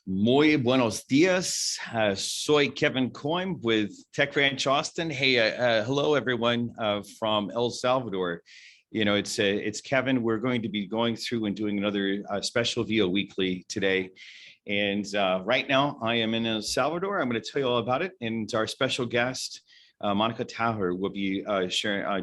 Muy buenos dias. Soy Kevin Koym with Tech Ranch Austin. Hey, hello everyone from El Salvador. You know, it's Kevin. We're going to be going through and doing another special VO Weekly today. And right now I am in El Salvador. I'm going to tell you all about it. And our special guest, Monica Taher, will be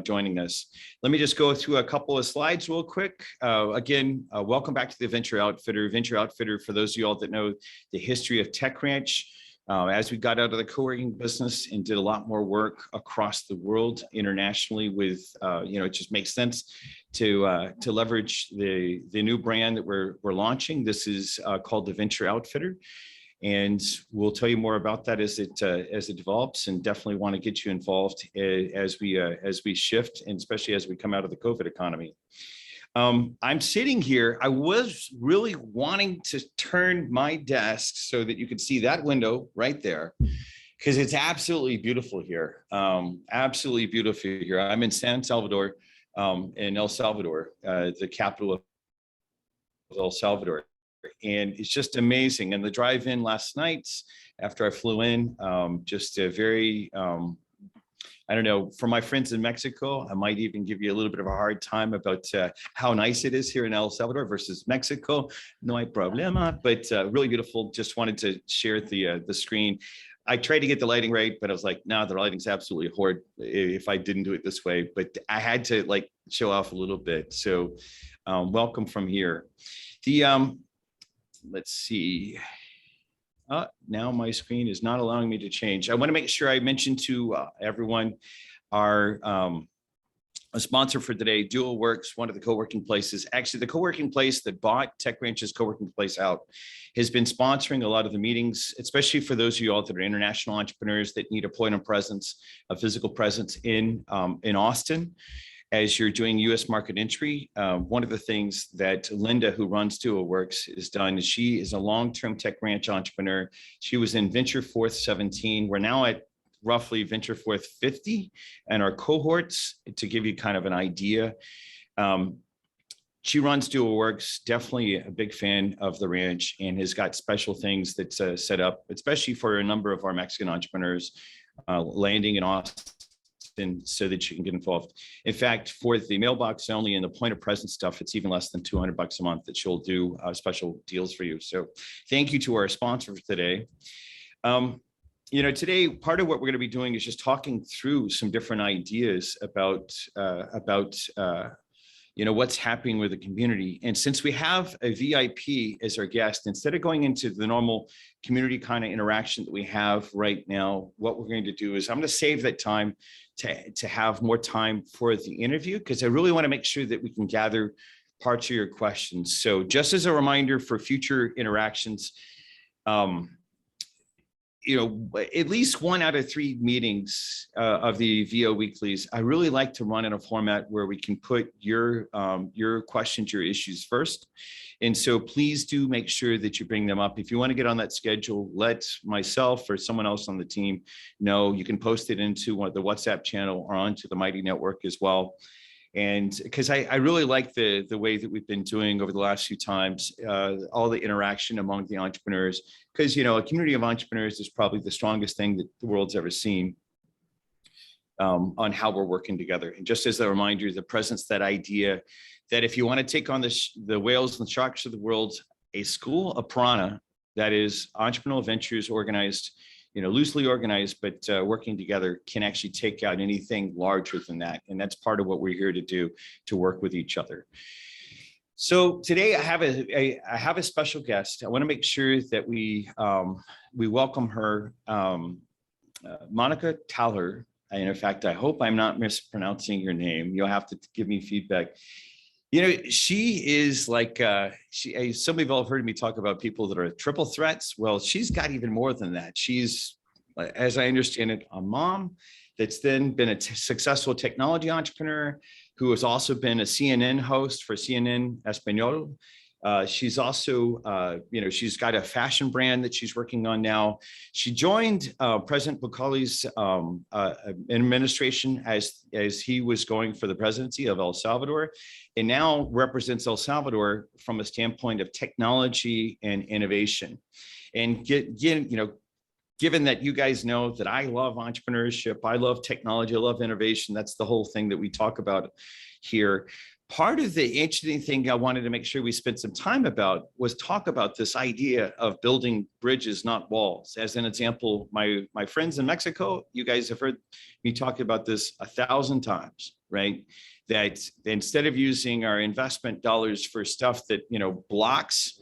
joining us. Let me just go through a couple of slides real quick. Again, welcome back to the Venture Outfitter. Venture Outfitter, for those of you all that know the history of Tech Ranch, as we got out of the co-working business and did a lot more work across the world internationally with, it just makes sense to leverage the new brand that we're launching. This is called the Venture Outfitter. And we'll tell you more about that as it develops, and definitely want to get you involved as we shift, and especially as we come out of the COVID economy. I'm sitting here. I was really wanting to turn my desk so that you could see that window right there, because it's absolutely beautiful here. Absolutely beautiful here. I'm in San Salvador, in El Salvador, the capital of El Salvador. And it's just amazing. And the drive-in last night after I flew in, just a very, I don't know, for my friends in Mexico, I might even give you a little bit of a hard time about how nice it is here in El Salvador versus Mexico. No hay problema, but really beautiful. Just wanted to share the screen. I tried to get the lighting right, but I was like, no, the lighting's absolutely horrid if I didn't do it this way. But I had to like show off a little bit. So welcome from here. Let's see. Now my screen is not allowing me to change. I want to make sure I mention to everyone our a sponsor for today, DualWorks, one of the co-working places. Actually, the co-working place that bought Tech Ranch's co-working place out has been sponsoring a lot of the meetings, especially for those of you all that are international entrepreneurs that need a point of presence, a physical presence in Austin. As you're doing U.S. market entry, one of the things that Linda, who runs DualWorks, has done is she is a long-term Tech Ranch entrepreneur. She was in Venture Forth 17. We're now at roughly Venture Forth 50, and our cohorts, to give you kind of an idea. She runs DualWorks, definitely a big fan of the ranch, and has got special things that's set up, especially for a number of our Mexican entrepreneurs landing in Austin, so that you can get involved. In fact, for the mailbox only and the point of presence stuff, it's even less than $200 a month that she'll do special deals for you. So thank you to our sponsor for today. Today, part of what we're going to be doing is just talking through some different ideas about what's happening with the community. And since we have a VIP as our guest, instead of going into the normal community kind of interaction that we have right now, what we're going to do is I'm going to save that time to have more time for the interview, because I really want to make sure that we can gather parts of your questions. So just as a reminder for future interactions, at least 1 out of 3 meetings of the VO Weeklies, I really like to run in a format where we can put your questions, your issues first. And so please do make sure that you bring them up. If you want to get on that schedule, let myself or someone else on the team know. You can post it into the WhatsApp channel or onto the Mighty Network as well. And because I really like the way that we've been doing over the last few times, all the interaction among the entrepreneurs, because, a community of entrepreneurs is probably the strongest thing that the world's ever seen on how we're working together. And just as a reminder, the presence, that idea that if you want to take on the whales and sharks of the world, a school of piranha, that is entrepreneurial ventures organized, loosely organized, but working together, can actually take out anything larger than that. And that's part of what we're here to do, to work with each other. So today I have a special guest. I want to make sure that we welcome her, Monica Taher. And in fact, I hope I'm not mispronouncing your name. You'll have to give me feedback. She is like, some of you all have heard me talk about people that are triple threats. Well, she's got even more than that. She's, as I understand it, a mom that's then been a successful technology entrepreneur, who has also been a CNN host for CNN Espanol. She's also, she's got a fashion brand that she's working on now. She joined President Bukele's administration as he was going for the presidency of El Salvador, and now represents El Salvador from a standpoint of technology and innovation. And given that you guys know that I love entrepreneurship, I love technology, I love innovation, that's the whole thing that we talk about here. Part of the interesting thing I wanted to make sure we spent some time about was talk about this idea of building bridges, not walls. As an example, my friends in Mexico, you guys have heard me talk about this 1,000 times, right? That instead of using our investment dollars for stuff that, blocks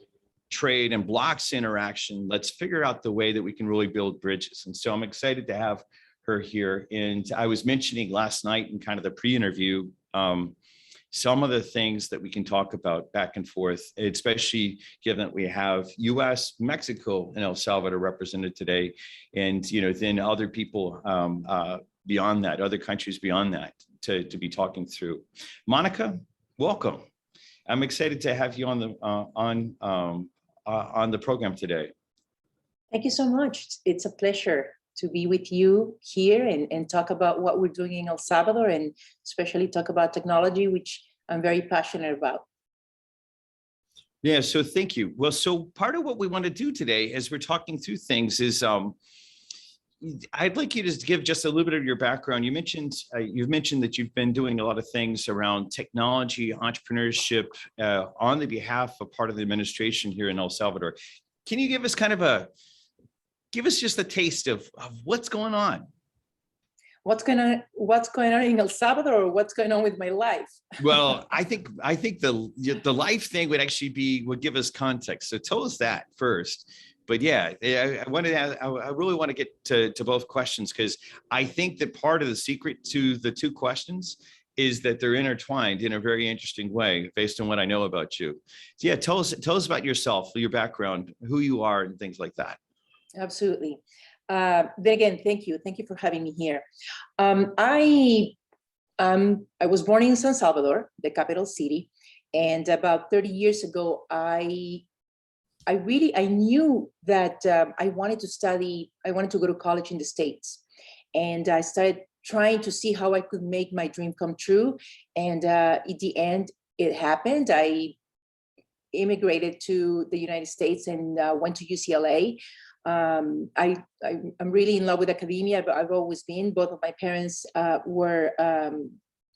trade and blocks interaction, let's figure out the way that we can really build bridges. And so I'm excited to have her here. And I was mentioning last night in kind of the pre-interview, some of the things that we can talk about back and forth, especially given that we have US, Mexico, and El Salvador represented today, and then other people beyond that, other countries beyond that to be talking through. Monica, welcome. I'm excited to have you on the program today. Thank you so much. It's a pleasure to be with you here and talk about what we're doing in El Salvador, and especially talk about technology, which I'm very passionate about. Yeah, so thank you. Well, so part of what we want to do today as we're talking through things is I'd like you to give just a little bit of your background. You've mentioned that you've been doing a lot of things around technology, entrepreneurship on the behalf of part of the administration here in El Salvador. Can you give us give us just a taste of what's going on? What's going on in El Salvador, or what's going on with my life? Well, I think the life thing would give us context. So tell us that first. But yeah, I really want to get to both questions, because I think that part of the secret to the two questions is that they're intertwined in a very interesting way based on what I know about you. So yeah, tell us about yourself, your background, who you are, and things like that. Absolutely. Then again, thank you for having me here. I was born in San Salvador, the capital city, and about 30 years ago, I knew that I wanted to go to college in the States, and I started trying to see how I could make my dream come true. And at the end, it happened. I immigrated to the United States and went to UCLA. I'm really in love with academia. I've always been. Both of my parents were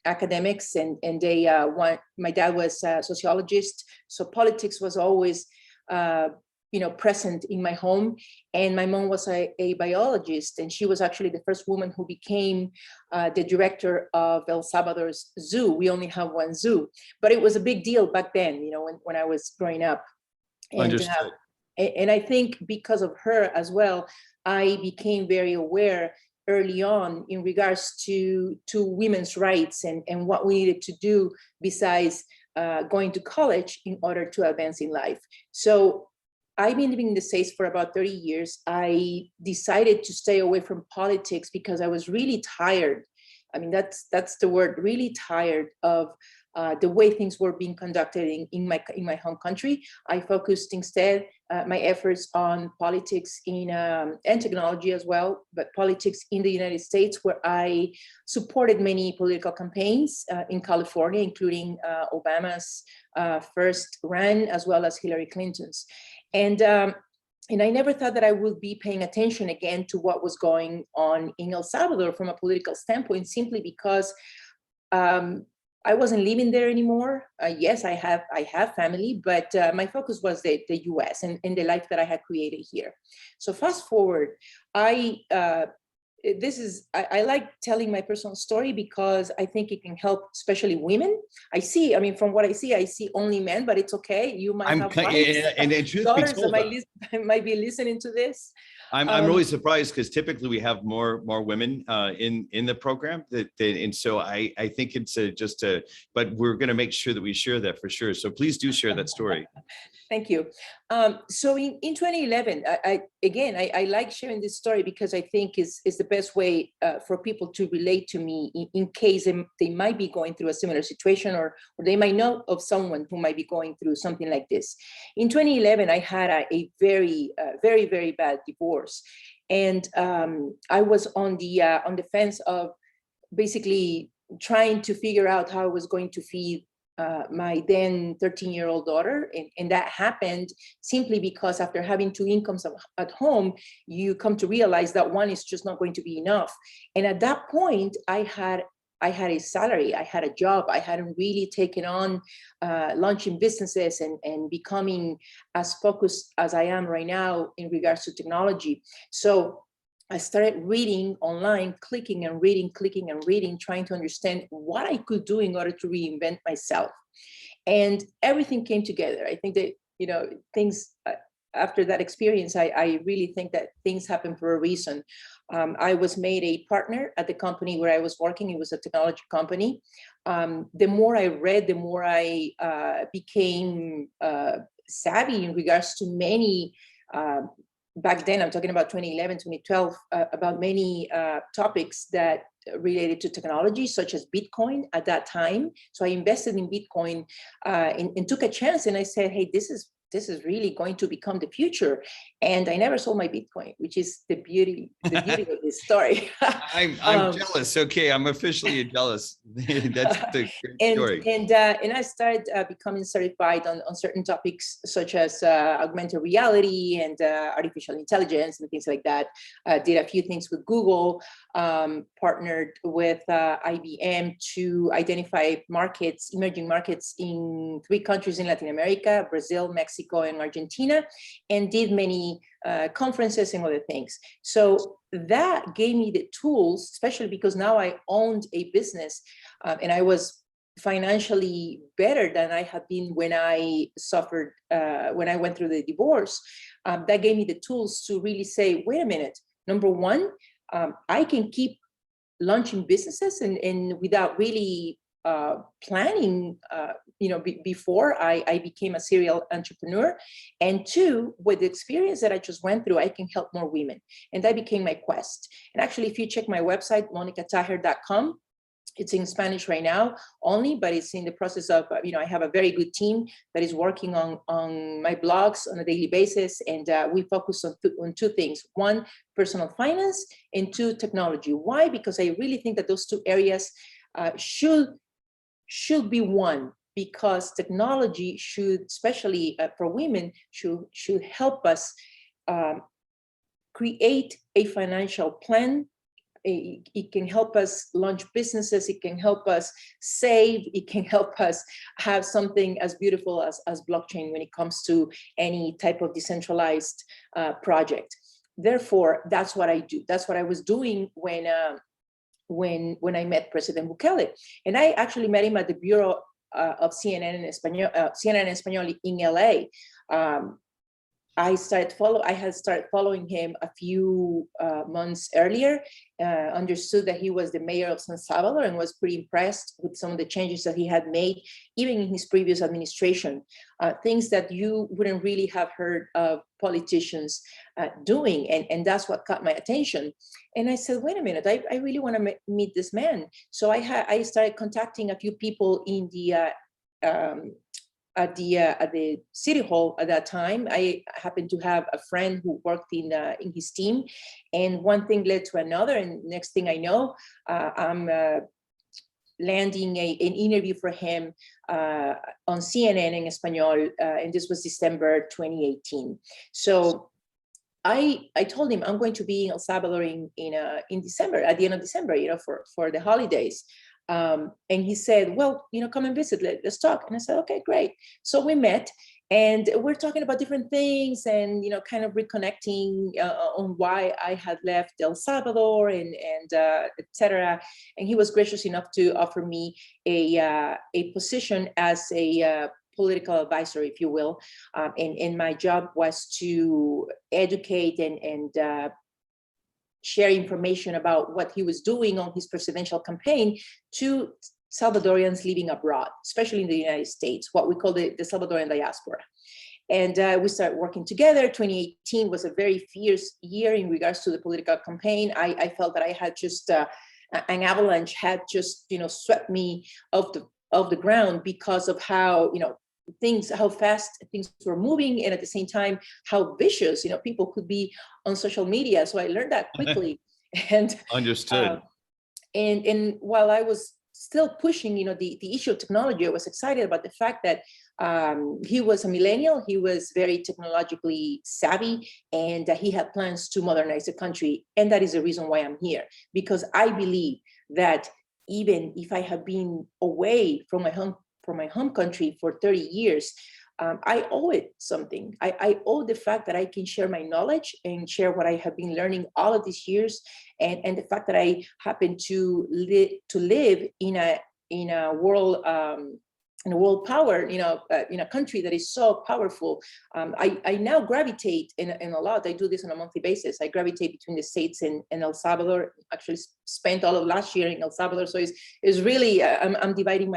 academics, and they my dad was a sociologist, so politics was always present in my home. And my mom was a biologist, and she was actually the first woman who became the director of El Salvador's zoo. We only have one zoo, but it was a big deal back then, when I was growing up. And, understood. And I think because of her as well, I became very aware early on in regards to women's rights and what we needed to do besides going to college in order to advance in life. So I've been living in the States for about 30 years. I decided to stay away from politics because I was really tired. I mean, that's the word, really tired of the way things were being conducted in my home country. I focused instead my efforts on politics and technology as well, but politics in the United States, where I supported many political campaigns in California, including Obama's first run, as well as Hillary Clinton's. And I never thought that I would be paying attention again to what was going on in El Salvador from a political standpoint, simply because I wasn't living there anymore. Yes, I have family, but my focus was the US and the life that I had created here. So fast forward, I like telling my personal story because I think it can help, especially women. From what I see only men, but it's okay. You might have wives, and truth daughters be told, that might be listening to this. I'm really surprised, because typically we have more women in the program, and so I think it's but we're going to make sure that we share that for sure. So please do share that story. Thank you. So in 2011, I like sharing this story because I think is the best way for people to relate to me in case they might be going through a similar situation, or they might know of someone who might be going through something like this. In 2011, I had a very, very bad divorce. And I was on the fence of basically trying to figure out how I was going to feed my then 13-year-old daughter. And that happened simply because after having two incomes at home, you come to realize that one is just not going to be enough. And at that point, I had a salary, I had a job, I hadn't really taken on launching businesses and becoming as focused as I am right now in regards to technology. So I started reading online, clicking and reading, trying to understand what I could do in order to reinvent myself. And everything came together. I think that, things after that experience, I really think that things happen for a reason. I was made a partner at the company where I was working. It was a technology company. The more I read, the more I became savvy in regards to many back then, I'm talking about 2011, 2012, about many topics that related to technology, such as Bitcoin at that time. So I invested in Bitcoin and took a chance. And I said, hey, this is really going to become the future. And I never sold my Bitcoin, which is the beauty of this story. I'm jealous. Okay, I'm officially jealous. That's the great story. And I started becoming certified on certain topics such as augmented reality and artificial intelligence and things like that. Did a few things with Google, partnered with IBM to identify markets, emerging markets in 3 countries in Latin America, Brazil, Mexico, and Argentina, and did many conferences and other things. So that gave me the tools, especially because now I owned a business and I was financially better than I had been when I suffered, when I went through the divorce. That gave me the tools to really say, wait a minute, number one, I can keep launching businesses and without really planning, before I became a serial entrepreneur. And 2, with the experience that I just went through, I can help more women. And that became my quest. And actually, if you check my website, monicataher.com, it's in Spanish right now only, but it's in the process of, I have a very good team that is working on my blogs on a daily basis. And we focus on 2 things. 1, personal finance, and 2, technology. Why? Because I really think that those 2 areas should be one, because technology should, especially for women, should help us create a financial plan. It can help us launch businesses. It can help us save. It can help us have something as beautiful as blockchain when it comes to any type of decentralized project. Therefore, that's what I do. That's what I was doing when I met President Bukele. And I actually met him at the Bureau of CNN in Español in LA. I had started following him a few months earlier, understood that he was the mayor of San Salvador and was pretty impressed with some of the changes that he had made, even in his previous administration, things that you wouldn't really have heard of politicians doing. And that's what caught my attention. And I said, wait a minute, I really want to meet this man. So I started contacting a few people in the at the city hall at that time. I happened to have a friend who worked in his team, and one thing led to another. And next thing I know, I'm landing an interview for him on CNN in Español, and this was December 2018. So I told him I'm going to be in El Salvador in December, at the end of December, for the holidays. And he said, well, come and visit, let's talk. And I said, okay, great. So we met and we're talking about different things and, kind of reconnecting on why I had left El Salvador and et cetera. And he was gracious enough to offer me a position as a political advisor, if you will. And my job was to educate and share information about what he was doing on his presidential campaign to Salvadorians living abroad, especially in the United States, what we call the Salvadorian diaspora. And we started working together. 2018 was a very fierce year in regards to the political campaign. I felt that I had just an avalanche had just swept me off the ground because of how how fast things were moving, and at the same time how vicious people could be on social media. So I learned that quickly. And understood. And while I was still pushing the issue of technology, I was excited about the fact that he was a millennial, he was very technologically savvy, and he had plans to modernize the country. And that is the reason why I'm here, because I believe that even if I have been away from my home country for 30 years, I owe it something. I owe the fact that I can share my knowledge and share what I have been learning all of these years, and the fact that I happen to live in a world power, in a country that is so powerful. I now gravitate in a lot. I do this on a monthly basis. I gravitate between the States and El Salvador. Actually spent all of last year in El Salvador. So it's really, I'm dividing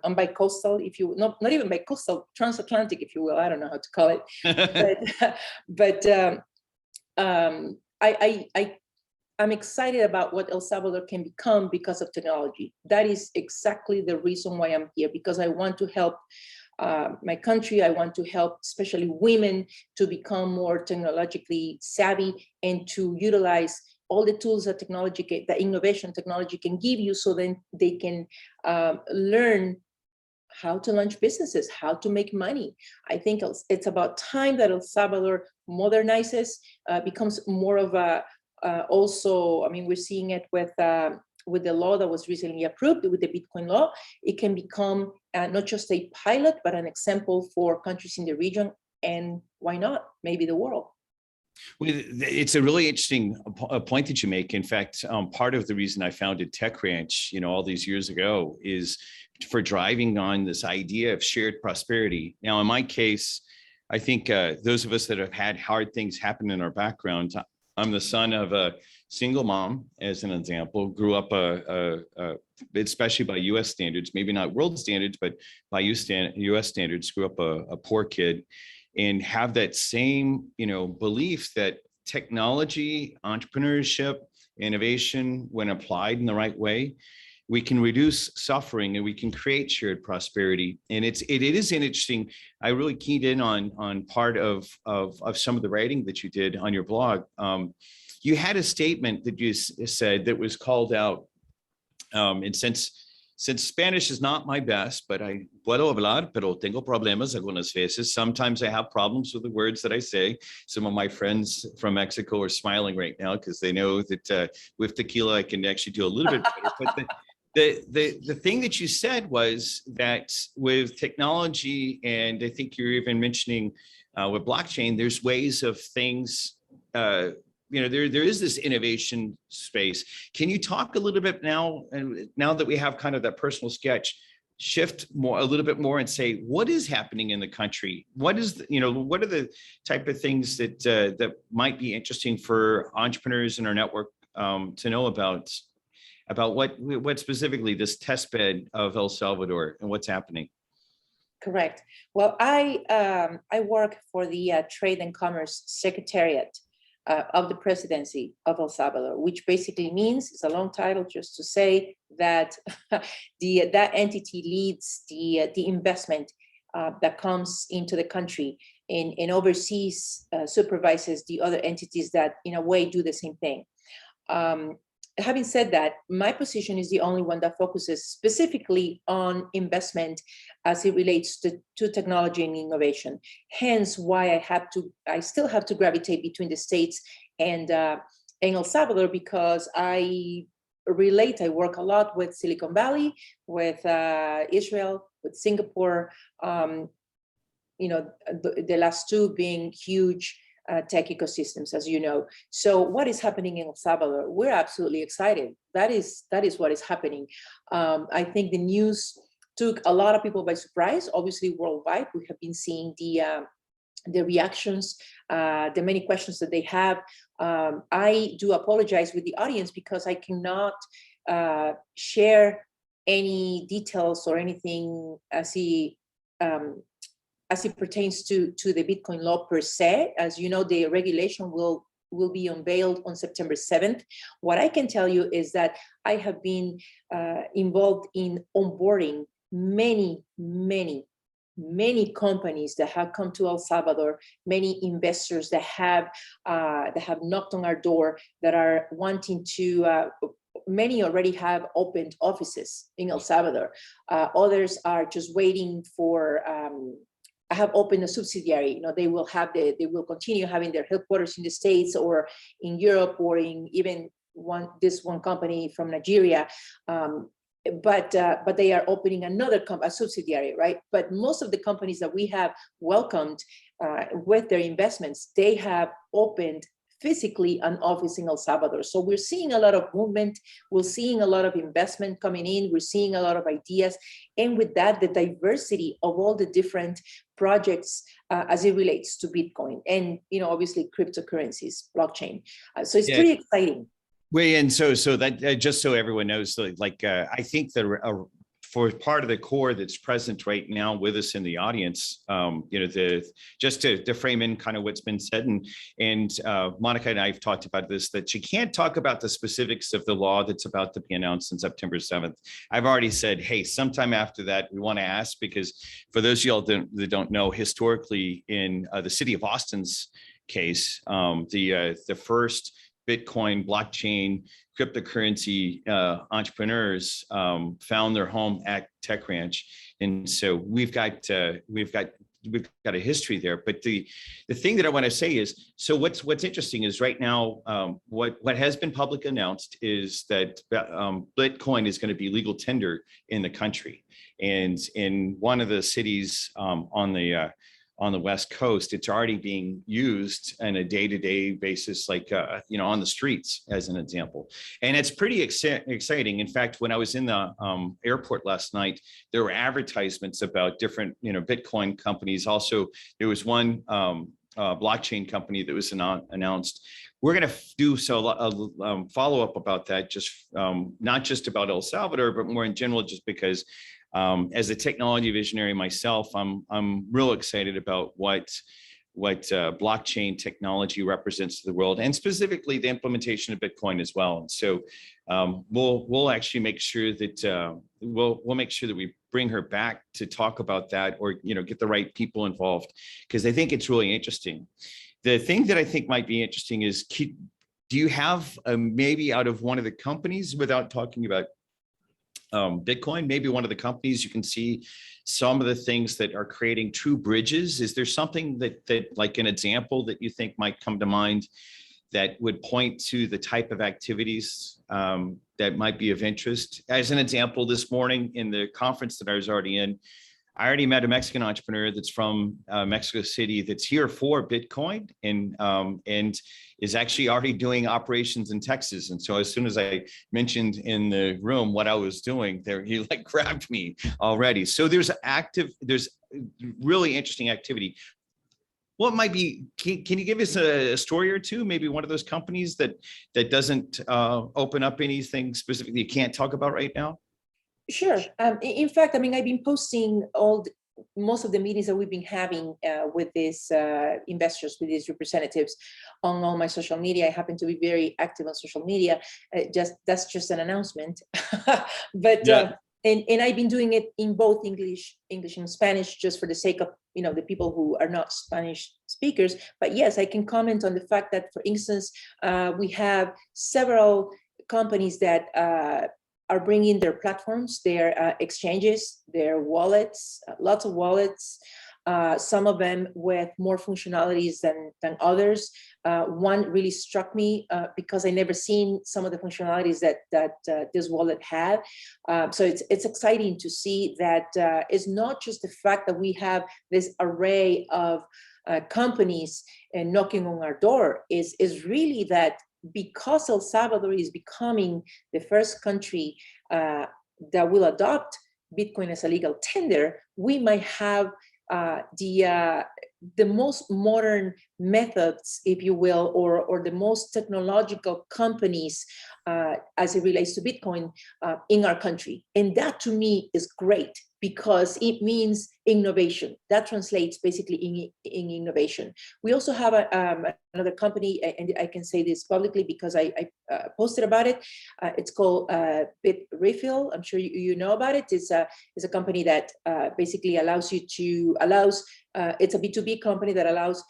I'm bicoastal, if you, not even bicoastal, transatlantic, if you will. I don't know how to call it. I'm excited about what El Salvador can become because of technology. That is exactly the reason why I'm here, because I want to help my country. I want to help especially women to become more technologically savvy and to utilize all the tools that that innovation technology can give you, so then they can learn how to launch businesses, how to make money. I think it's about time that El Salvador modernizes, becomes more of a, also, I mean, we're seeing it with the law that was recently approved, with the Bitcoin law. It can become not just a pilot, but an example for countries in the region, and why not, maybe the world. Well, it's a really interesting point that you make. In fact, part of the reason I founded Tech Ranch, all these years ago, is for driving on this idea of shared prosperity. Now, in my case, I think those of us that have had hard things happen in our background, I'm the son of a single mom, as an example, grew up, especially by US standards, maybe not world standards, but by US standards, grew up a poor kid, and have that same, belief that technology, entrepreneurship, innovation, when applied in the right way, we can reduce suffering and we can create shared prosperity. And it is interesting. I really keyed in on part of some of the writing that you did on your blog. You had a statement that you said that was called out. And since Spanish is not my best, but I puedo hablar, pero tengo problemas algunas veces. Sometimes I have problems with the words that I say. Some of my friends from Mexico are smiling right now because they know that with tequila, I can actually do a little bit better. But the thing that you said was that with technology, and I think you're even mentioning with blockchain, there's ways of things, there is this innovation space. Can you talk a little bit now, and now that we have kind of that personal sketch, shift a little bit more and say, what is happening in the country? What is, what are the type of things that might be interesting for entrepreneurs in our network to know about what specifically this test bed of El Salvador and what's happening? Correct. Well, I work for the Trade and Commerce Secretariat of the Presidency of El Salvador, which basically means, it's a long title just to say that that entity leads the investment that comes into the country and oversees, supervises the other entities that in a way do the same thing. Having said that, my position is the only one that focuses specifically on investment as it relates to technology and innovation. Hence why I still have to gravitate between the States and El Salvador, because I work a lot with Silicon Valley, with Israel, with Singapore, the last two being huge tech ecosystems, as you know. So what is happening in El Salvador? We're absolutely excited. That is what is happening. I think the news took a lot of people by surprise. Obviously, worldwide, we have been seeing the reactions, the many questions that they have. I do apologize with the audience because I cannot share any details or anything as it pertains to the Bitcoin law per se. As you know, the regulation will be unveiled on September 7th. What I can tell you is that I have been involved in onboarding many companies that have come to El Salvador, many investors that have knocked on our door, that are wanting to, many already have opened offices in El Salvador. Others are just waiting for, I have opened a subsidiary. They will continue having their headquarters in the States or in Europe, or in even this one company from Nigeria. But they are opening a subsidiary, right? But most of the companies that we have welcomed with their investments, they have opened physically an office in El Salvador. So we're seeing a lot of movement. We're seeing a lot of investment coming in. We're seeing a lot of ideas. And with that, the diversity of all the different projects as it relates to Bitcoin and, obviously cryptocurrencies, blockchain. So it's pretty exciting. Well, and so that just so everyone knows, I think that for part of the core that's present right now with us in the audience, just to frame in kind of what's been said, and Monica and I have talked about this, that you can't talk about the specifics of the law that's about to be announced on September 7th. I've already said, hey, sometime after that, we want to ask, because for those of y'all that don't know, historically in the city of Austin's case, the first Bitcoin, blockchain, cryptocurrency entrepreneurs found their home at Tech Ranch, and so we've got a history there. But the thing that I want to say is, so what's interesting is right now, what has been publicly announced is that Bitcoin is going to be legal tender in the country, and in one of the cities on the West Coast, it's already being used on a day-to-day basis, on the streets, as an example. And it's pretty exciting. In fact, when I was in the airport last night, there were advertisements about different, Bitcoin companies. Also, there was one blockchain company that was announced. We're going to do a follow-up about that, just not just about El Salvador, but more in general, just because as a technology visionary myself, I'm real excited about what blockchain technology represents to the world, and specifically the implementation of Bitcoin as well. And so we'll actually make sure that we'll make sure that we bring her back to talk about that, or get the right people involved, because I think it's really interesting. The thing that I think might be interesting is, do you have maybe out of one of the companies, without talking about Bitcoin, maybe one of the companies, you can see some of the things that are creating true bridges? Is there something that like an example that you think might come to mind that would point to the type of activities that might be of interest? As an example, this morning in the conference that I was already in, I already met a Mexican entrepreneur that's from Mexico City that's here for Bitcoin, and is actually already doing operations in Texas. And so as soon as I mentioned in the room what I was doing there, he grabbed me already. So there's really interesting activity. What might be, can you give us a story or two, maybe one of those companies that doesn't open up anything specifically you can't talk about right now? Sure. In fact, I've been posting most of the meetings that we've been having with these investors, with these representatives, on all my social media. I happen to be very active on social media. That's just an announcement. But yeah. And I've been doing it in both English and Spanish, just for the sake of the people who are not Spanish speakers. But yes, I can comment on the fact that, for instance, we have several companies that are bringing their platforms, their exchanges, their wallets, lots of wallets, some of them with more functionalities than others. One really struck me because I never seen some of the functionalities that this wallet had. So it's exciting to see that it's not just the fact that we have this array of companies knocking on our door, is really that because El Salvador is becoming the first country that will adopt Bitcoin as a legal tender, we might have the the most modern methods, if you will, or the most technological companies as it relates to Bitcoin in our country. And that to me is great because it means innovation. That translates basically in innovation. We also have another company, and I can say this publicly because I posted about it. It's called BitRefill. I'm sure you know about it. It's a company that basically allows it's a B2B company that allows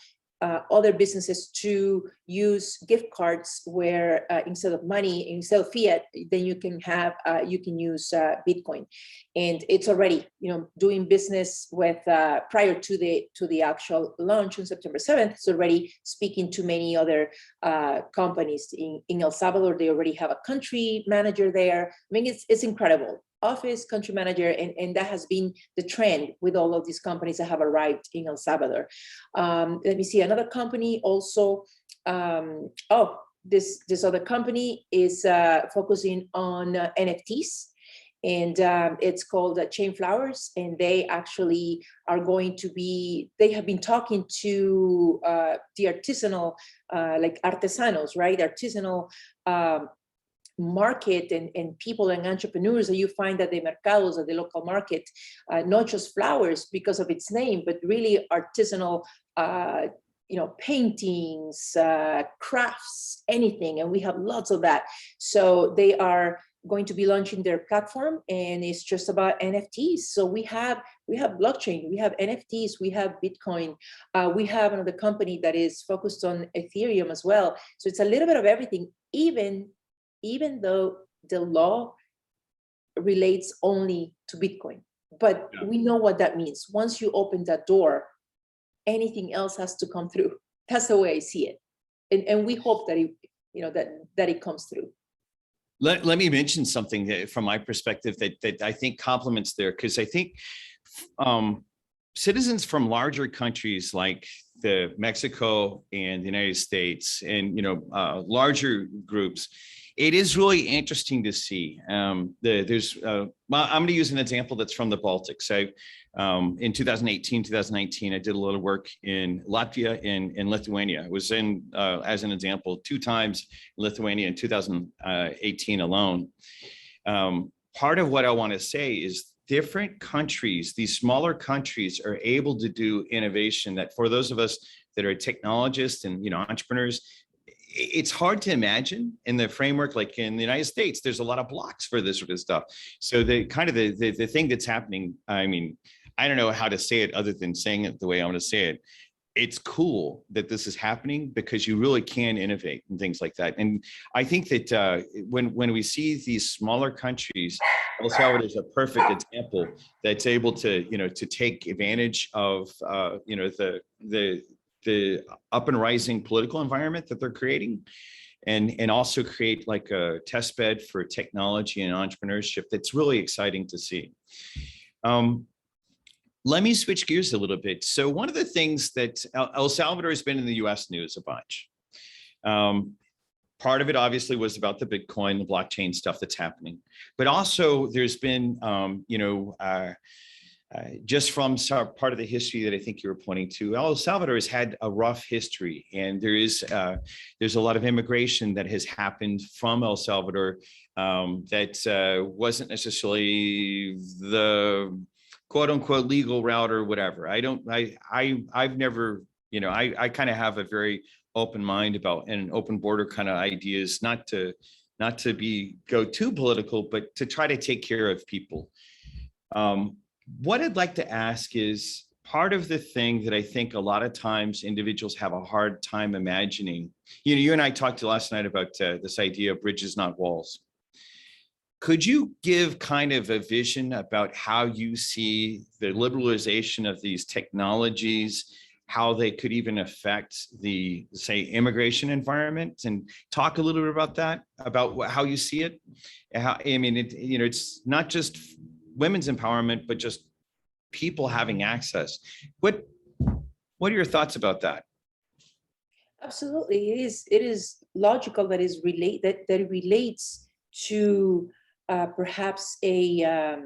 other businesses to use gift cards where instead of money, instead of fiat, then you can use Bitcoin, and it's already doing business with prior to the actual launch on September 7th. It's already speaking to many other companies in El Salvador. They already have a country manager there. I mean, it's incredible. Office, country manager, and that has been the trend with all of these companies that have arrived in El Salvador. Let me see, another company also, this other company is focusing on NFTs, and it's called Chain Flowers, and they actually are going to they have been talking to the artisanal, like artesanos, right? Artisanal market and people and entrepreneurs that you find at the mercados, at the local market, not just flowers because of its name, but really artisanal, paintings, crafts, anything. And we have lots of that. So they are going to be launching their platform, and it's just about NFTs. So we have blockchain, we have NFTs, we have Bitcoin, we have another company that is focused on Ethereum as well. So it's a little bit of everything, even though the law relates only to Bitcoin. But we know what that means. Once you open that door, anything else has to come through. That's the way I see it. And we hope that it comes through. Let me mention something that, from my perspective, that I think complements there, because I think citizens from larger countries like Mexico and the United States and larger groups, it is really interesting to see. I'm going to use an example that's from the Baltics. In 2018, 2019, I did a lot of work in Latvia and in Lithuania. I was in, as an example, 2 times in Lithuania in 2018 alone. Part of what I want to say is different countries, these smaller countries, are able to do innovation that for those of us that are technologists and entrepreneurs, it's hard to imagine in the framework. Like in the United States, there's a lot of blocks for this sort of stuff. So the thing that's happening, I mean, I don't know how to say it other than saying it the way I want to say it. It's cool that this is happening because you really can innovate and things like that. And I think that when we see these smaller countries, El Salvador is a perfect example that's able to to take advantage of the up and rising political environment that they're creating, and also create like a test bed for technology and entrepreneurship. That's really exciting to see. Let me switch gears a little bit. So one of the things that El Salvador has been in the US news a bunch. Part of it obviously was about the Bitcoin, the blockchain stuff that's happening, but also there's been, just from part of the history that I think you were pointing to, El Salvador has had a rough history, and there's a lot of immigration that has happened from El Salvador that wasn't necessarily the quote unquote legal route or whatever. I've never, I kind of have a very open mind about and an open border kind of ideas, not to go too political, but to try to take care of people. What I'd like to ask is, part of the thing that I think a lot of times individuals have a hard time imagining, you and I talked last night about this idea of bridges, not walls. Could you give kind of a vision about how you see the liberalization of these technologies, how they could even affect the, say, immigration environment, and talk a little bit about that, about how you see it? How, I mean, it's not just women's empowerment, but just people having access. What are your thoughts about that? Absolutely, it is logical that it relates to perhaps I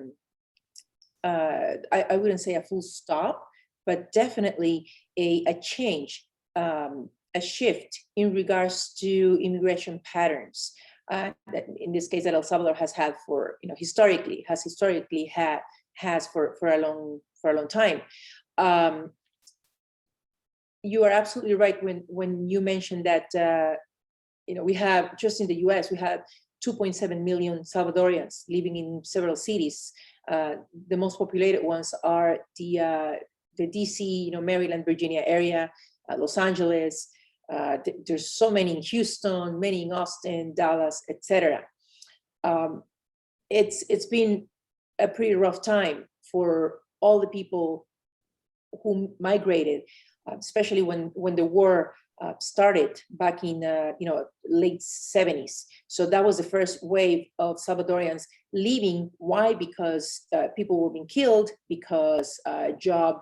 wouldn't say a full stop, but definitely a change, a shift in regards to immigration patterns. That in this case, that El Salvador has had for, historically has for a long time. You are absolutely right when you mentioned that we have, just in the U.S. we have 2.7 million Salvadorians living in several cities. The most populated ones are the DC, Maryland, Virginia area, Los Angeles. There's so many in Houston, many in Austin, Dallas, etc. It's been a pretty rough time for all the people who migrated, especially when the war started back in late 70s. So that was the first wave of Salvadorians leaving. Why? Because people were being killed, because jobs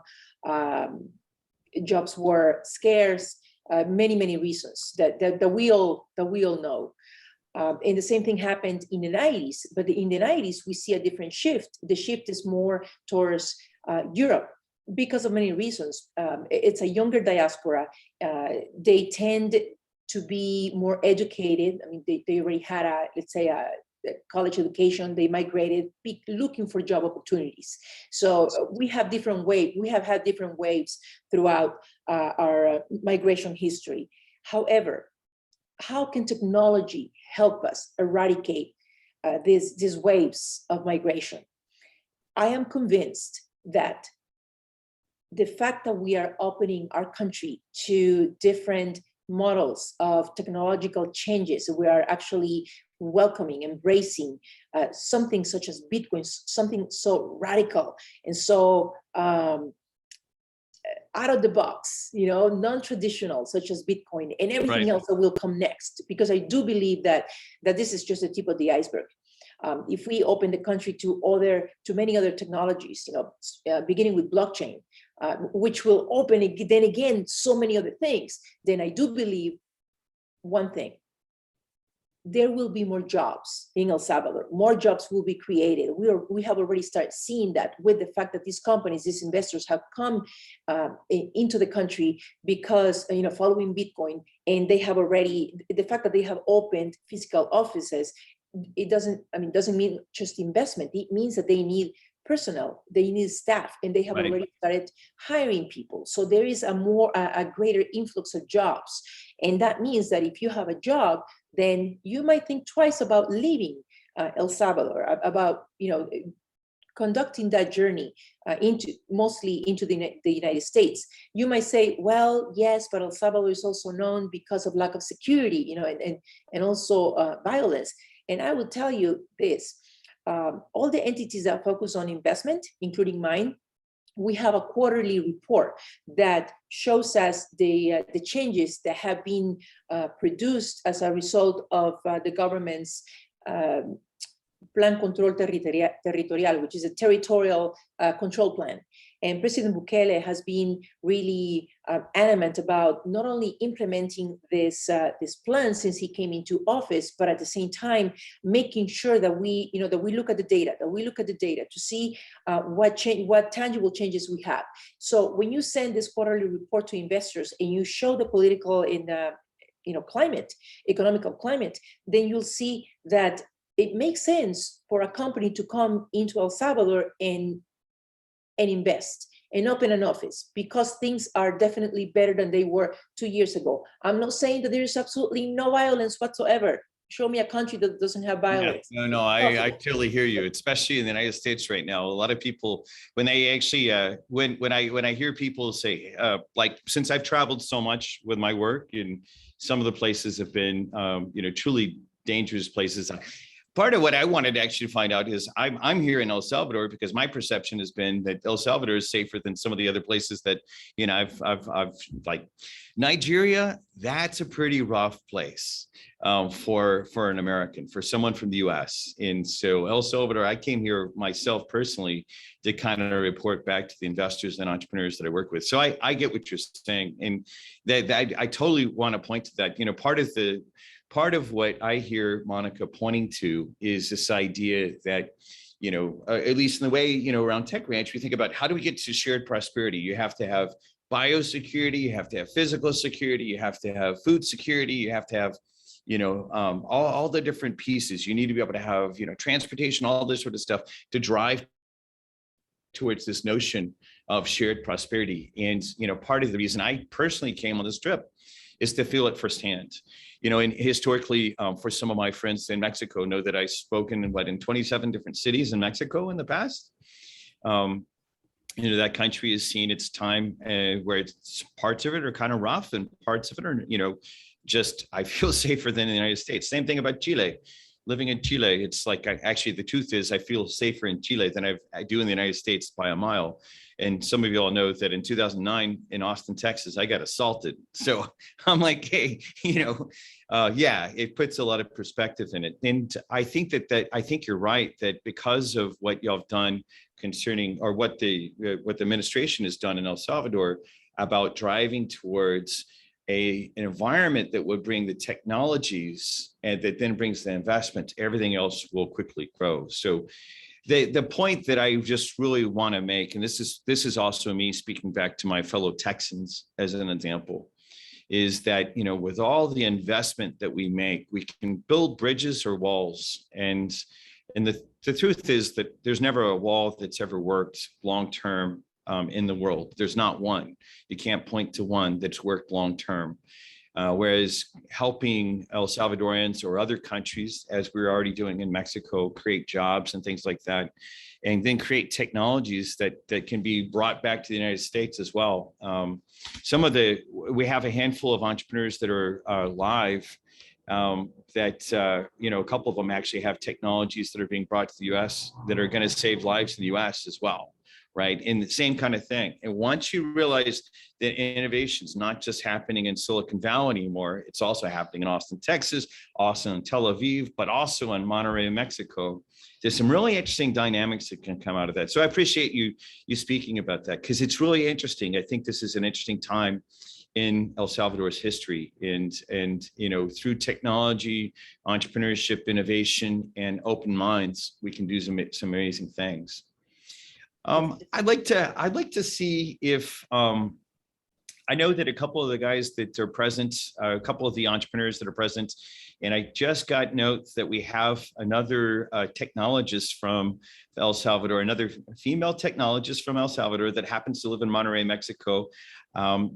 were scarce. Many reasons that we all know. And the same thing happened in the 90s, but in the 90s, we see a different shift. The shift is more towards Europe because of many reasons. It's a younger diaspora. They tend to be more educated. I mean, they already had let's say a college education. They migrated looking for job opportunities. So we have different waves. We have had different waves throughout our migration history. However, how can technology help us eradicate these waves of migration? I am convinced that the fact that we are opening our country to different models of technological changes, we are actually welcoming, embracing something such as Bitcoin, something so radical and so out of the box, non-traditional, such as Bitcoin, and everything else that will come next. Because I do believe that this is just the tip of the iceberg. If we open the country to many other technologies, beginning with blockchain, which will open then again so many other things, then I do believe one thing: there will be more jobs in El Salvador. More jobs will be created. We have already started seeing that with the fact that these companies, these investors have come into the country because, following Bitcoin, and they have already, the fact that they have opened physical offices, it doesn't mean just investment. It means that they need personnel, they need staff, and they have already started hiring people. So there is a greater influx of jobs. And that means that if you have a job, then you might think twice about leaving El Salvador, about conducting that journey mostly into the United States. You might say, well, yes, but El Salvador is also known because of lack of security, and also violence. And I will tell you this: all the entities that focus on investment, including mine, we have a quarterly report that shows us the changes that have been produced as a result of the government's Plan Control Territorial, which is a territorial control plan. And President Bukele has been really adamant about not only implementing this plan since he came into office, but at the same time making sure that we look at the data, to see what tangible changes we have. So when you send this quarterly report to investors and you show the political and economical climate, then you'll see that it makes sense for a company to come into El Salvador and invest and open an office, because things are definitely better than they were 2 years ago. I'm not saying that there is absolutely no violence whatsoever. Show me a country that doesn't have violence. Yeah, no, I totally hear you, especially in the United States right now. A lot of people, when they actually, when I hear people say, like, since I've traveled so much with my work, and some of the places have been, truly dangerous places. Part of what I wanted to actually find out is I'm here in El Salvador because my perception has been that El Salvador is safer than some of the other places that, I've like Nigeria. That's a pretty rough place for an American, for someone from the US. And so El Salvador, I came here myself personally to kind of report back to the investors and entrepreneurs that I work with. So I get what you're saying. And that I totally want to point to that. Part of what I hear Monica pointing to is this idea that, at least in the way, around Tech Ranch, we think about how do we get to shared prosperity? You have to have biosecurity, you have to have physical security, you have to have food security, you have to have, all the different pieces. You need to be able to have, transportation, all this sort of stuff to drive towards this notion of shared prosperity. And, part of the reason I personally came on this trip is to feel it firsthand. And historically, for some of my friends in Mexico know that I've spoken in 27 different cities in Mexico in the past. That country has seen its time where parts of it are kind of rough and parts of it are, just I feel safer than in the United States. Same thing about Chile. Living in Chile, it's like actually the truth is I feel safer in Chile than I do in the United States by a mile. And some of you all know that in 2009 in Austin, Texas, I got assaulted. So I'm like, hey, yeah, it puts a lot of perspective in it. And I think I think you're right that because of what y'all have done concerning, or what the administration has done in El Salvador about driving towards an environment that would bring the technologies and that then brings the investment, everything else will quickly grow. So the point that I just really want to make, and this is also me speaking back to my fellow Texans as an example, is that, with all the investment that we make, we can build bridges or walls. And the truth is that there's never a wall that's ever worked long-term in the world. There's not one. You can't point to one that's worked long-term. Whereas helping El Salvadorians or other countries, as we're already doing in Mexico, create jobs and things like that, and then create technologies that can be brought back to the United States as well. We have a handful of entrepreneurs that are live that, a couple of them actually have technologies that are being brought to the US that are going to save lives in the US as well. Right. And the same kind of thing. And once you realize that innovation is not just happening in Silicon Valley anymore, it's also happening in Austin, Texas, also in Tel Aviv, but also in Monterrey, Mexico. There's some really interesting dynamics that can come out of that. So I appreciate you speaking about that, because it's really interesting. I think this is an interesting time in El Salvador's history, and through technology, entrepreneurship, innovation, and open minds, we can do some amazing things. I'd like to see if I know that a couple of the guys that are present, a couple of the entrepreneurs that are present, and I just got notes that we have another technologist from El Salvador, another female technologist from El Salvador that happens to live in Monterrey, Mexico.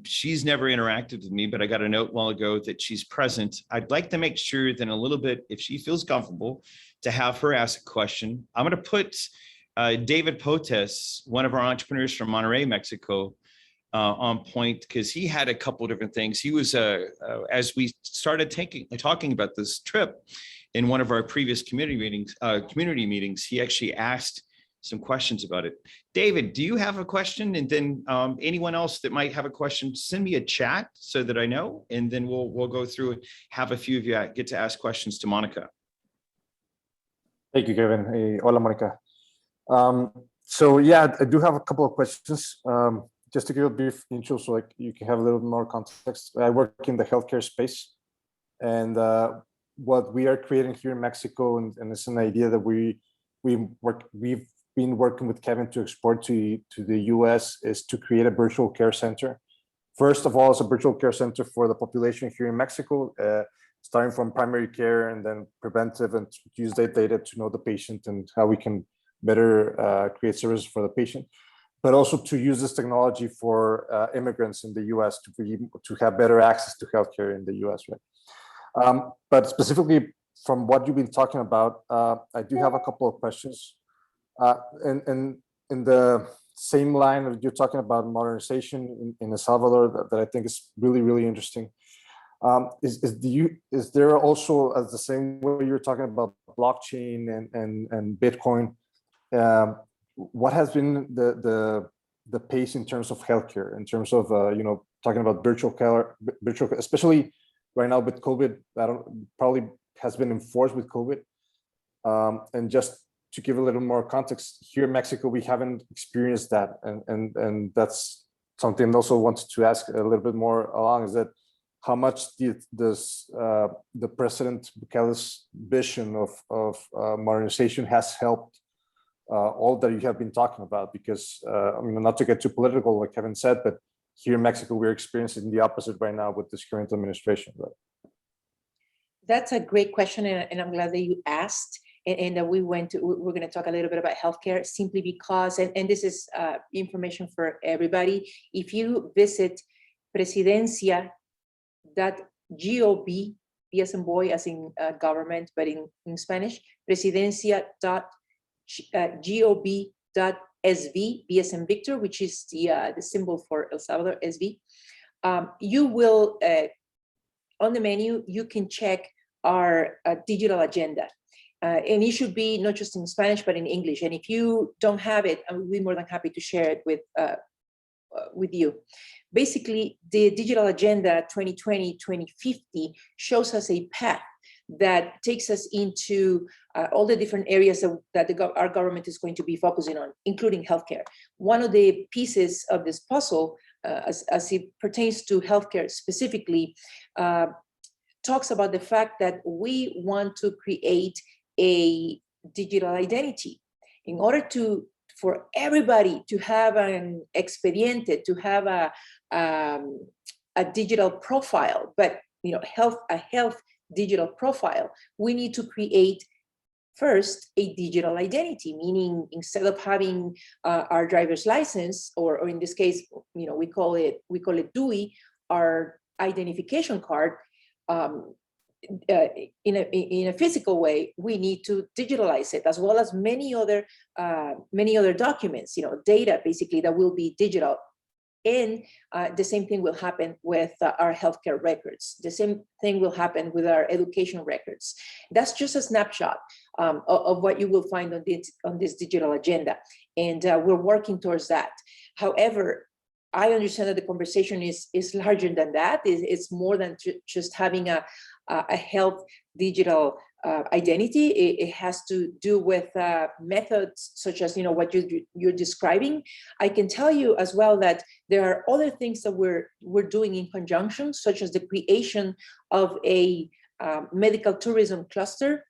She's never interacted with me, but I got a note a while ago that she's present. I'd like to make sure that in a little bit, if she feels comfortable, to have her ask a question. I'm going to put David Potes, one of our entrepreneurs from Monterrey, Mexico, on point, because he had a couple of different things. He was, as we started talking about this trip in one of our previous community meetings, he actually asked some questions about it. David, do you have a question? And then anyone else that might have a question, send me a chat so that I know, and then we'll go through it. Have a few of you get to ask questions to Monica. Thank you, Kevin. Hola, Monica. So yeah, I do have a couple of questions. Just to give a brief intro, so you can have a little more context. I work in the healthcare space, and what we are creating here in Mexico, and it's an idea that we've been working with Kevin to export to the US, is to create a virtual care center. First of all, it's a virtual care center for the population here in Mexico, starting from primary care and then preventive, and use that data to know the patient and how we can better create services for the patient, but also to use this technology for immigrants in the US to have better access to healthcare in the US, right? But specifically from what you've been talking about, I do have a couple of questions. And in the same line of you're talking about modernization in El Salvador, that I think is really, really interesting. Is there also, as the same way you're talking about blockchain and Bitcoin, what has been the pace in terms of healthcare, in terms of talking about virtual care, especially right now with COVID, probably has been enforced with COVID, and just to give a little more context, here in Mexico we haven't experienced that, and that's something I also wanted to ask a little bit more along, is that how much does the President Bukele's vision of modernization has helped all that you have been talking about, because I mean, not to get too political, like Kevin said, but here in Mexico, we're experiencing the opposite right now with this current administration. Right? That's a great question, and I'm glad that you asked. And we're going to talk a little bit about healthcare, simply because, and this is information for everybody. If you visit presidencia.gov, B as in boy, as in government, but in Spanish, presidencia.gov.sv, B as in Victor, which is the symbol for El Salvador, SV. You will, on the menu, you can check our digital agenda. And it should be not just in Spanish, but in English. And if you don't have it, I would be more than happy to share it with you. Basically, the digital agenda 2020-2050 shows us a path that takes us into all the different areas that our government is going to be focusing on, including healthcare. One of the pieces of this puzzle, as it pertains to healthcare specifically, talks about the fact that we want to create a digital identity in order for everybody to have an expediente, to have a digital profile, but a health digital profile. We need to create first a digital identity, meaning instead of having our driver's license, or in this case, we call it DUI, our identification card. In a physical way, we need to digitalize it, as well as many other documents, data basically that will be digital. And the same thing will happen with our healthcare records. The same thing will happen with our education records. That's just a snapshot of what you will find on this digital agenda, and we're working towards that. However, I understand that the conversation is larger than that. It's more than just having a health digital identity. It has to do with methods such as what you're describing. I can tell you as well that there are other things that we're doing in conjunction, such as the creation of a medical tourism cluster.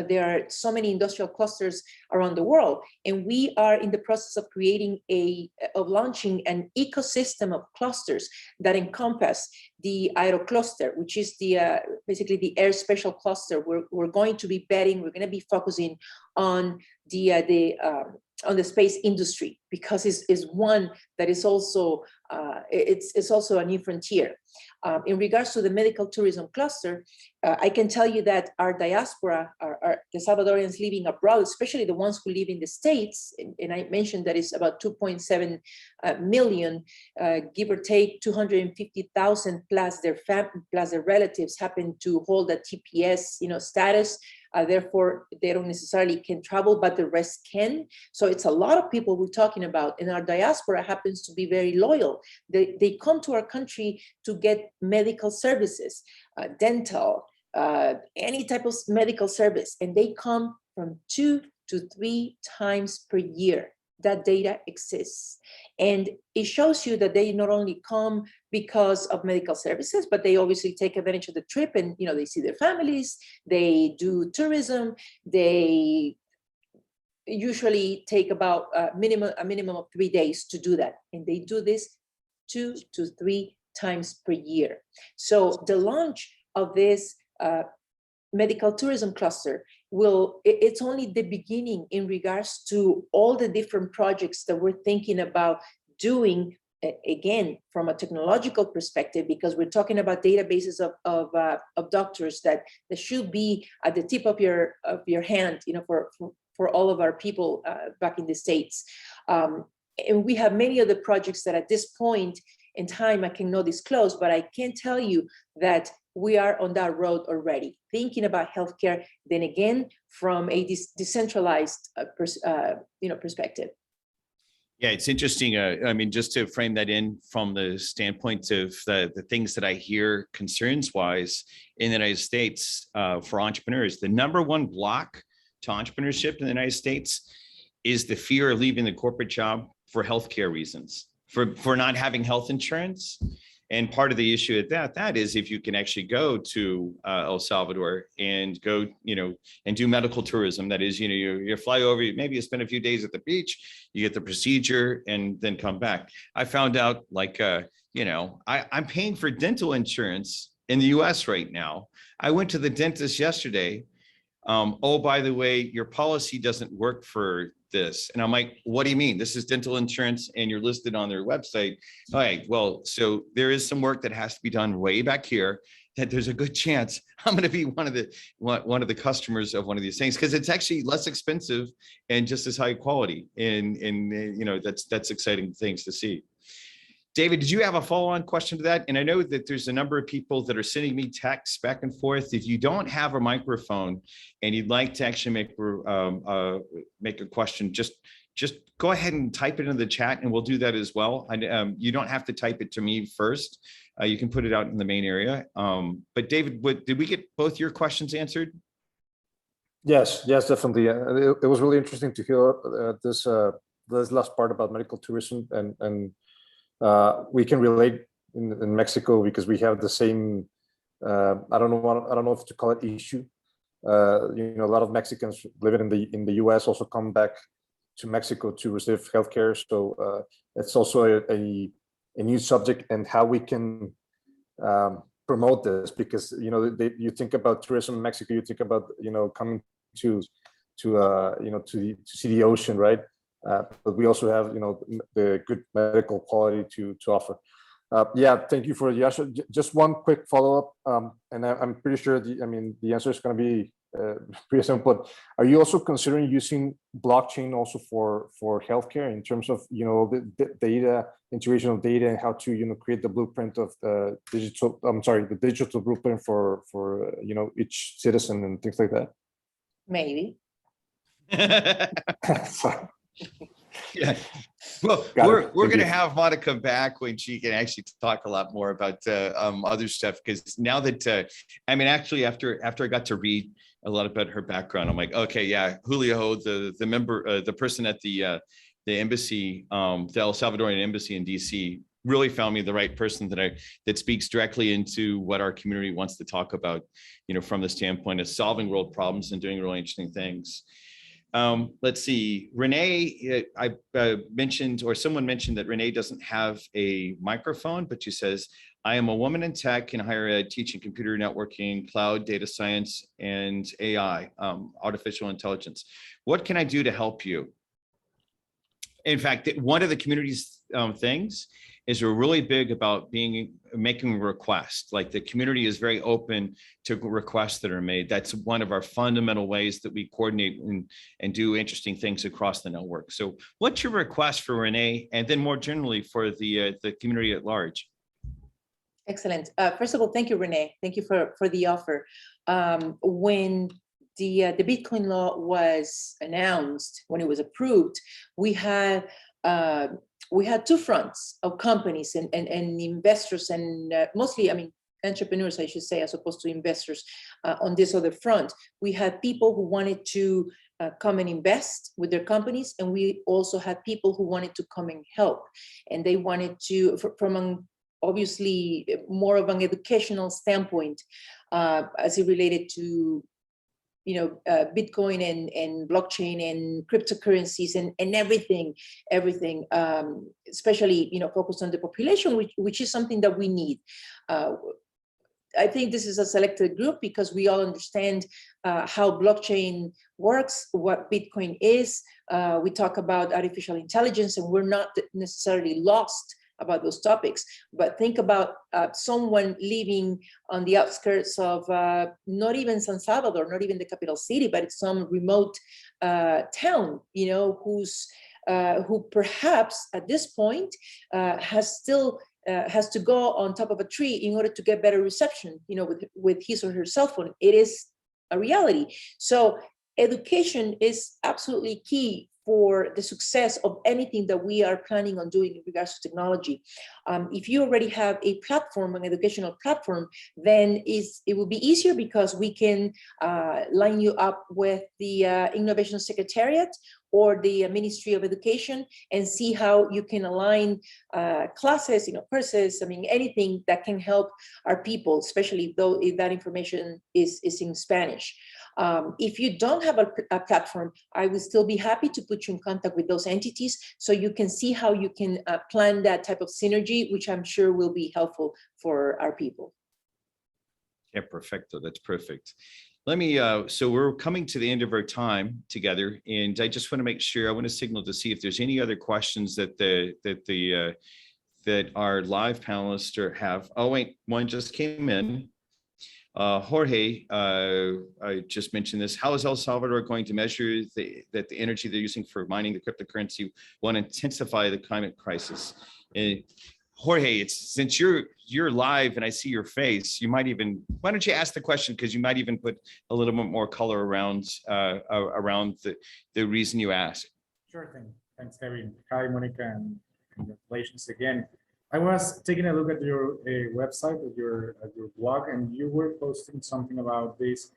There are so many industrial clusters around the world, and we are in the process of launching an ecosystem of clusters that encompass the aerocluster, which is basically the air special cluster. We're going to be betting, we're going to be focusing on the space industry, because it's one that is also it's also a new frontier. In regards to the medical tourism cluster, I can tell you that our diaspora, the Salvadorians living abroad, especially the ones who live in the States, and I mentioned that it's about 2.7 million, give or take 250,000 plus their relatives happen to hold a TPS status. Therefore, they don't necessarily can travel, but the rest can. So it's a lot of people we're talking about, and our diaspora happens to be very loyal. They come to our country to get medical services, dental, any type of medical service, and they come from 2 to 3 times per year. That data exists, and it shows you that they not only come because of medical services, but they obviously take advantage of the trip, and they see their families, they do tourism, they usually take about a minimum of 3 days to do that, and they do this 2 to 3 times per year. So the launch of this medical tourism cluster it's only the beginning in regards to all the different projects that we're thinking about doing, again, from a technological perspective, because we're talking about databases of doctors that should be at the tip of your hand, for all of our people back in the States. And we have many other projects that at this point in time I cannot disclose, but I can tell you that we are on that road already, thinking about healthcare, then again, from a decentralized perspective. Yeah, it's interesting. I mean, just to frame that in from the standpoint of the things that I hear concerns-wise in the United States for entrepreneurs, the number one block to entrepreneurship in the United States is the fear of leaving the corporate job for healthcare reasons, for not having health insurance. And part of the issue at that is if you can actually go to El Salvador and go, and do medical tourism. That is, you fly over, maybe you spend a few days at the beach, you get the procedure and then come back. I found out I'm paying for dental insurance in the US right now. I went to the dentist yesterday. Oh, by the way, your policy doesn't work for this. And I'm like, what do you mean? This is dental insurance and you're listed on their website. All right, well, so there is some work that has to be done way back here that there's a good chance I'm going to be one of the customers of one of these things, because it's actually less expensive and just as high quality. And that's exciting things to see. David, did you have a follow-on question to that? And I know that there's a number of people that are sending me texts back and forth. If you don't have a microphone and you'd like to actually make a question, just go ahead and type it in the chat and we'll do that as well. You don't have to type it to me first. You can put it out in the main area. But David, did we get both your questions answered? Yes, definitely. It was really interesting to hear this last part about medical tourism, and we can relate in Mexico because we have the same. I don't know if to call it issue. A lot of Mexicans living in the U.S. also come back to Mexico to receive healthcare. So it's also a new subject, and how we can promote this, because you think about tourism in Mexico, you think about coming to see the ocean, right? But we also have the good medical quality to offer. Thank you for the answer. Just one quick follow-up, and I'm pretty sure the answer is going to be pretty simple. Are you also considering using blockchain also for healthcare in terms of the data integration of data, and how to create the blueprint of the digital blueprint for each citizen and things like that? Maybe. Yeah. Well, we're going to have Monica back when she can actually talk a lot more about other stuff, because now that actually after I got to read a lot about her background, I'm like, okay, yeah, Julio, the member, the person at the embassy, the El Salvadorian embassy in DC, really found me the right person that speaks directly into what our community wants to talk about, from the standpoint of solving world problems and doing really interesting things. Let's see, Renee, I mentioned, or someone mentioned that Renee doesn't have a microphone, but she says, I am a woman in tech and higher ed, teaching computer networking, cloud, data science, and AI, artificial intelligence. What can I do to help you? In fact, one of the community's things is we're really big about making requests. Like, the community is very open to requests that are made. That's one of our fundamental ways that we coordinate and do interesting things across the network. So what's your request for Renee, and then more generally for the community at large? Excellent. First of all, thank you, Renee. Thank you for the offer. When the Bitcoin law was announced, when it was approved, we had two fronts of companies and investors, and mostly, entrepreneurs, I should say, as opposed to investors. On this other front, we had people who wanted to come and invest with their companies, and we also had people who wanted to come and help, and they wanted to, from obviously more of an educational standpoint, as it related to Bitcoin and blockchain and cryptocurrencies and everything, especially focused on the population, which is something that we need. I think this is a selected group because we all understand how blockchain works, what Bitcoin is. We talk about artificial intelligence, and we're not necessarily lost about those topics, but think about someone living on the outskirts of not even San Salvador, not even the capital city, but it's some remote town, who perhaps at this point has to go on top of a tree in order to get better reception, with his or her cell phone. It is a reality. So education is absolutely key for the success of anything that we are planning on doing in regards to technology. If you already have a platform, an educational platform, then it will be easier because we can line you up with the Innovation Secretariat, or the Ministry of Education and see how you can align classes, courses, anything that can help our people, especially though if that information is in Spanish. If you don't have a platform, I would still be happy to put you in contact with those entities so you can see how you can plan that type of synergy, which I'm sure will be helpful for our people. Yeah, perfecto. That's perfect. Let me, so we're coming to the end of our time together, and I just want to make sure, I want to signal to see if there's any other questions that that our live panelists have. Oh, wait, one just came in. Jorge, I just mentioned this. How is El Salvador going to measure that the energy they're using for mining the cryptocurrency will intensify the climate crisis? And Jorge, since you're live and I see your face, you might even, why don't you ask the question, because you might even put a little bit more color around the reason you asked. Sure thing. Thanks, Kevin. Hi, Monica, and congratulations again. I was taking a look at your website, at your blog, and you were posting something about this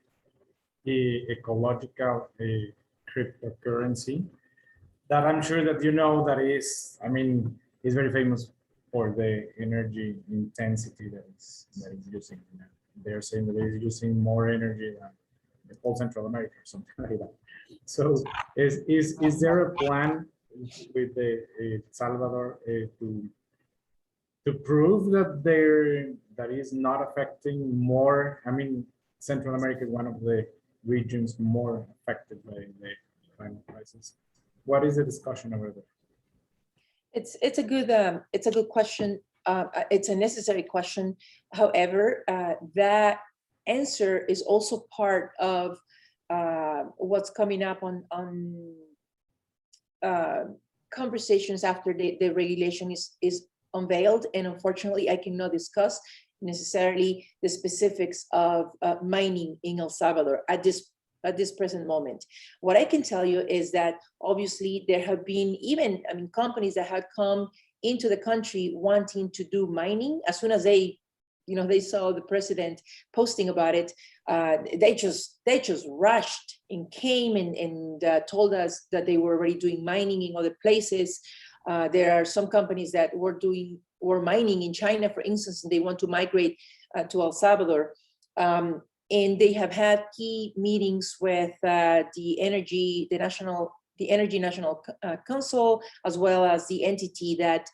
ecological cryptocurrency that I'm sure that you know that is, is very famous for the energy intensity that is using. They're saying that it's using more energy than the whole Central America or something like that. So is there a plan with the Salvador to prove that that is not affecting more? Central America is one of the regions more affected by the climate crisis. What is the discussion over there? It's a good question. It's a necessary question. However, that answer is also part of what's coming up on conversations after the regulation is unveiled. And unfortunately, I cannot discuss necessarily the specifics of mining in El Salvador at this present moment. What I can tell you is that obviously there have been even companies that have come into the country wanting to do mining. As soon as they saw the president posting about it, they just rushed and came and told us that they were already doing mining in other places. There are some companies that were mining in China, for instance, and they want to migrate to El Salvador. And they have had key meetings with the Energy National Council, as well as the entity that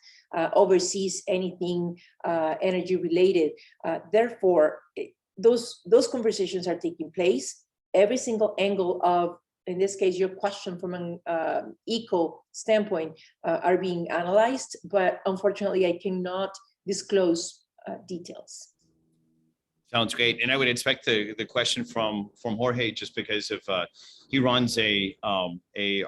oversees anything energy related. Therefore, those conversations are taking place. Every single angle of, in this case, your question from an eco standpoint are being analyzed, but unfortunately, I cannot disclose details. Sounds great. And I would expect the question from Jorge, just because of he runs a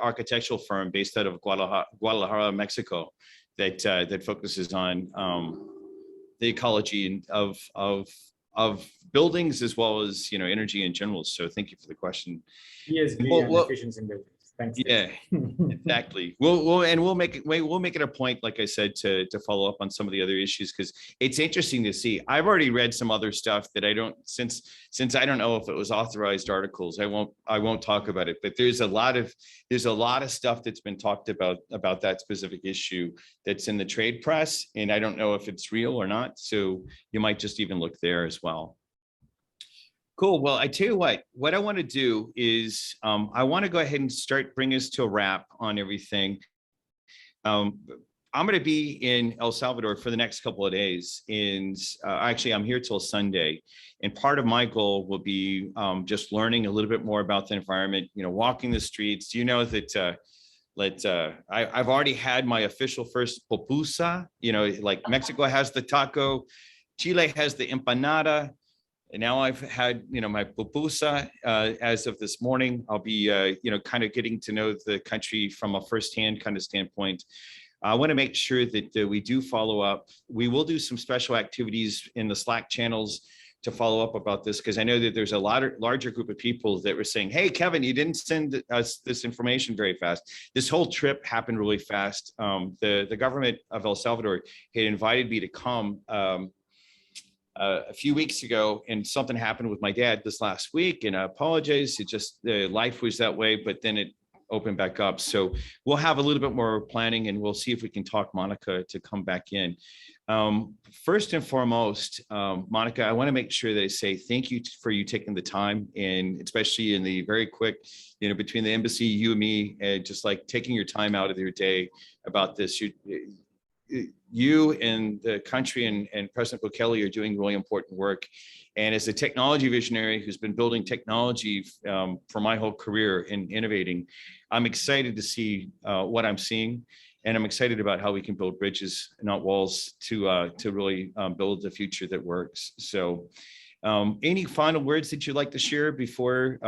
architectural firm based out of Guadalajara, Mexico, that focuses on the ecology of buildings as well as energy in general. So thank you for the question. ESG and efficiency in buildings. Thanks. Yeah, exactly. We'll make it a point, like I said, to follow up on some of the other issues, because it's interesting to see. I've already read some other stuff that I don't, since I don't know if it was authorized articles, I won't talk about it. But there's a lot of stuff that's been talked about that specific issue that's in the trade press, and I don't know if it's real or not. So you might just even look there as well. Cool. Well, I tell you what I want to do is I want to go ahead and start bringing us to a wrap on everything. I'm going to be in El Salvador for the next couple of days. And actually, I'm here till Sunday. And part of my goal will be just learning a little bit more about the environment, walking the streets. You know that I've already had my official first pupusa, like Mexico has the taco, Chile has the empanada. And now I've had, my pupusa as of this morning. I'll be, kind of getting to know the country from a firsthand kind of standpoint. I want to make sure that we do follow up. We will do some special activities in the Slack channels to follow up about this, because I know that there's a larger group of people that were saying, hey, Kevin, you didn't send us this information very fast. This whole trip happened really fast. The government of El Salvador had invited me to come a few weeks ago, and something happened with my dad this last week, and I apologize. It just, life was that way, but then it open back up. So we'll have a little bit more planning, and we'll see if we can talk Monica to come back in. First and foremost, Monica, I want to make sure that I say thank you for you taking the time, and especially in the very quick, between the embassy, you and me, and just like taking your time out of your day about this. You and the country and President Bukele are doing really important work. And as a technology visionary who's been building technology for my whole career in innovating, I'm excited to see what I'm seeing. And I'm excited about how we can build bridges, not walls, to really build the future that works. So any final words that you'd like to share before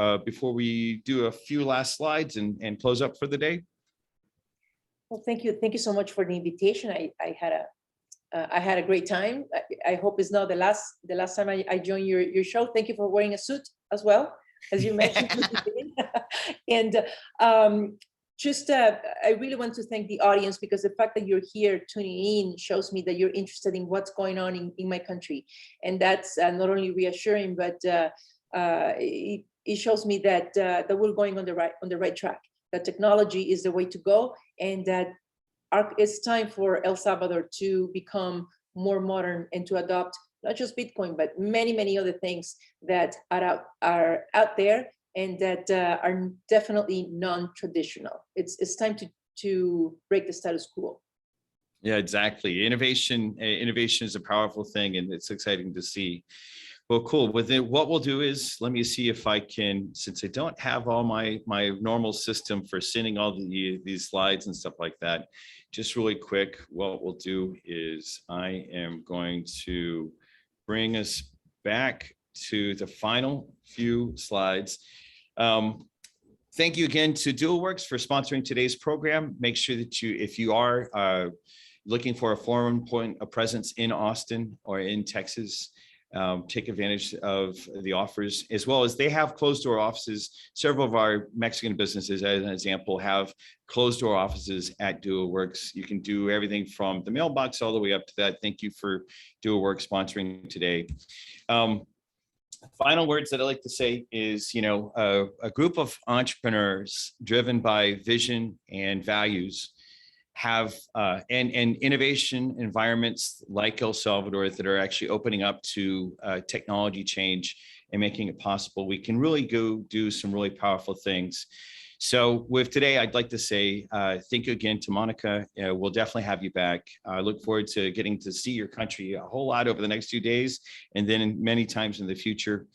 we do a few last slides and close up for the day? Well, thank you so much for the invitation. I had a great time. I hope it's not the last time I joined your show. Thank you for wearing a suit as well, as you mentioned. And I really want to thank the audience, because the fact that you're here tuning in shows me that you're interested in what's going on in my country, and that's not only reassuring, but it shows me that we're going on the right track. That technology is the way to go, and that it's time for El Salvador to become more modern and to adopt not just Bitcoin, but many other things that are out there and that are definitely non-traditional. It's time to break the status quo. Yeah, exactly. Innovation is a powerful thing, and it's exciting to see. Well, cool. With it, what we'll do is, let me see if I can, since I don't have all my normal system for sending all these slides and stuff like that, just really quick, what we'll do is I am going to bring us back to the final few slides. Thank you again to DualWorks for sponsoring today's program. Make sure that if you are looking for a foreign point of presence in Austin or in Texas, take advantage of the offers, as well as they have closed door offices. Several of our Mexican businesses, as an example, have closed door offices at DualWorks. You can do everything from the mailbox all the way up to that. Thank you for DualWorks sponsoring today. Final words that I like to say is, a group of entrepreneurs driven by vision and values have and innovation environments like El Salvador that are actually opening up to technology change and making it possible. We can really go do some really powerful things. So with today, I'd like to say thank you again to Monica. We'll definitely have you back. I look forward to getting to see your country a whole lot over the next few days, and then many times in the future.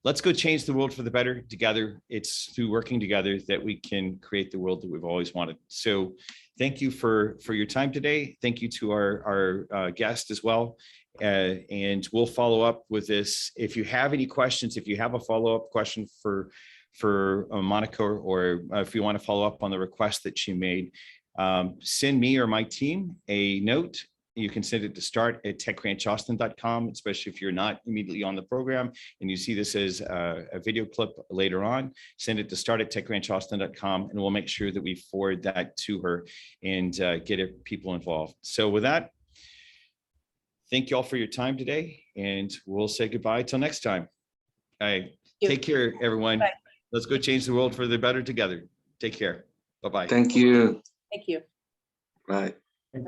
Let's go change the world for the better together. It's through working together that we can create the world that we've always wanted. So thank you for your time today. Thank you to our guest as well. And we'll follow up with this. If you have any questions, if you have a follow-up question for Monica, or if you want to follow up on the request that she made, send me or my team a note. You can send it to start@techranchaustin.com, especially if you're not immediately on the program and you see this as a video clip later on. Send it to start@techranchaustin.com, and we'll make sure that we forward that to her and get people involved. So with that, thank you all for your time today, and we'll say goodbye till next time. All right, take care, everyone. Bye. Let's go change the world for the better together. Take care. Bye-bye. Thank you. Thank you. Bye.